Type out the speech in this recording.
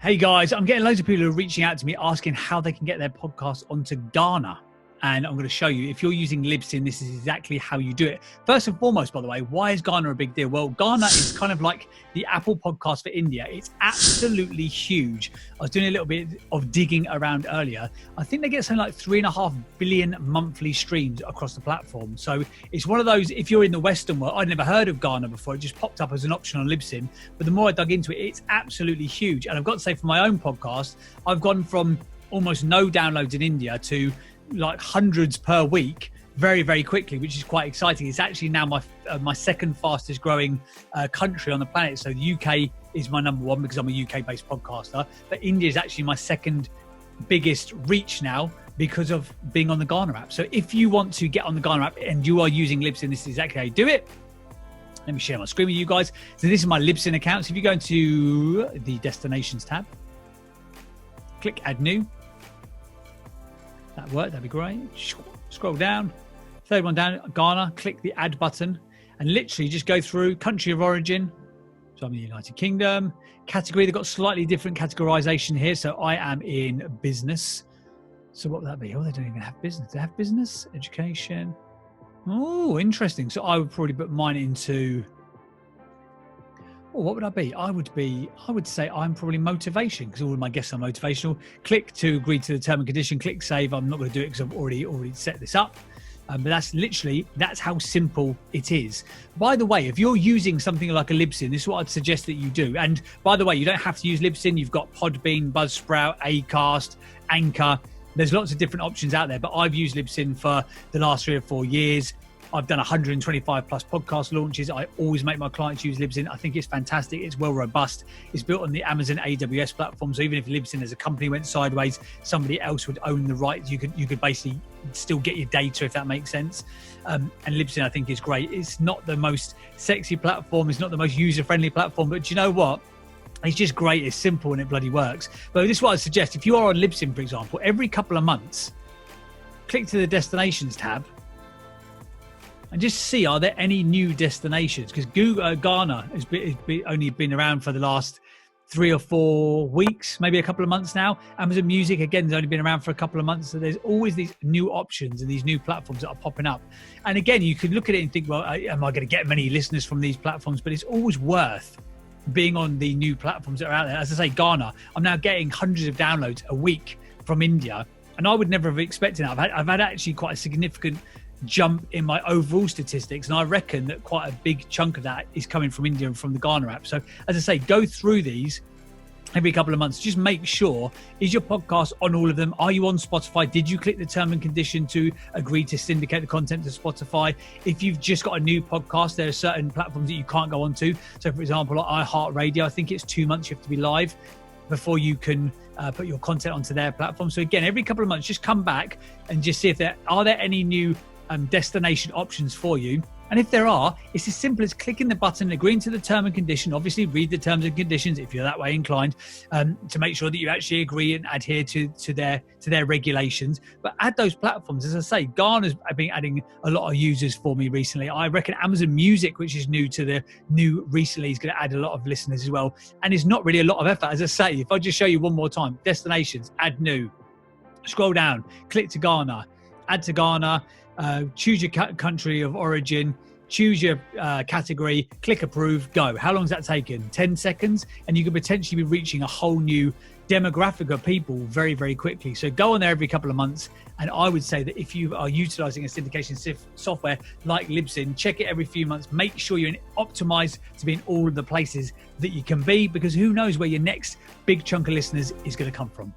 Hey guys, I'm getting loads of people who are reaching out to me asking how they can get their podcast onto Gaana. And I'm going to show you, if you're using Libsyn, this is exactly how you do it. First and foremost, by the way, why is Gaana a big deal? Well, Gaana is kind of like the Apple podcast for India. It's absolutely huge. I was doing a little bit of digging around earlier. I think they get something like 3.5 billion monthly streams across the platform. So it's one of those, if you're in the Western world, I'd never heard of Gaana before. It just popped up as an option on Libsyn. But the more I dug into it, it's absolutely huge. And I've got to say, for my own podcast, I've gone from almost no downloads in India to like hundreds per week very, very quickly, which is quite exciting. It's actually now my second fastest growing country on the planet. So the UK is my number one because I'm a UK based podcaster, but India is actually my second biggest reach now because of being on the Gaana app. So if you want to get on the Gaana app and you are using Libsyn, this is exactly how you do it. Let me share my screen with you guys. So this is my Libsyn account. So if you go into the destinations tab, click add new. That worked, that'd be great. Scroll down, third one down, Gaana, click the add button and literally just go through country of origin. So I'm in the United Kingdom. Category, they've got slightly different categorization here. So I am in business. So what would that be? Oh, they don't even have business. They have business, education. Oh, interesting. So I would probably put mine into, what would I be? I would say I'm probably motivation because all of my guests are motivational. Click to agree to the term and condition, click save. I'm not going to do it because I've already set this up. But that's how simple it is. By the way, if you're using something like a Libsyn, this is what I'd suggest that you do. And by the way, you don't have to use Libsyn. You've got Podbean, Buzzsprout, Acast, Anchor. There's lots of different options out there, but I've used Libsyn for the last 3 or 4 years. I've done 125 plus podcast launches. I always make my clients use Libsyn. I think it's fantastic. It's well robust. It's built on the Amazon AWS platform. So even if Libsyn as a company went sideways, somebody else would own the rights. You could basically still get your data, if that makes sense. And Libsyn, I think, is great. It's not the most sexy platform. It's not the most user-friendly platform. But do you know what? It's just great. It's simple and it bloody works. But this is what I suggest. If you are on Libsyn, for example, every couple of months, click to the destinations tab and just see, are there any new destinations? Because Gaana has only been around for the last 3 or 4 weeks, maybe a couple of months now. Amazon Music, again, has only been around for a couple of months. So there's always these new options and these new platforms that are popping up. And again, you could look at it and think, well, am I going to get many listeners from these platforms? But it's always worth being on the new platforms that are out there. As I say, Gaana, I'm now getting hundreds of downloads a week from India. And I would never have expected that. I've had actually quite a significant jump in my overall statistics, and I reckon that quite a big chunk of that is coming from India and from the Gaana app. So as I say, go through these every couple of months. Just make sure, is your podcast on all of them? Are you on Spotify? Did you click the term and condition to agree to syndicate the content to Spotify? If you've just got a new podcast, there are certain platforms that you can't go onto. So for example, like iHeartRadio, I think it's 2 months you have to be live before you can put your content onto their platform. So again, every couple of months, just come back and just see if there are any new destination options for you. And if there are, it's as simple as clicking the button, agreeing to the term and condition. Obviously, read the terms and conditions if you're that way inclined, to make sure that you actually agree and adhere to their regulations. But add those platforms. As I say, Gaana's been adding a lot of users for me recently. I reckon Amazon Music, which is new recently, is going to add a lot of listeners as well. And it's not really a lot of effort. As I say, if I just show you one more time, destinations, add new, scroll down, click to Gaana, add to Gaana. Choose your country of origin, choose your category, click approve, go. How long has that taken? 10 seconds? And you could potentially be reaching a whole new demographic of people very, very quickly. So go on there every couple of months. And I would say that if you are utilizing a syndication software like Libsyn, check it every few months. Make sure you're optimized to be in all of the places that you can be, because who knows where your next big chunk of listeners is going to come from.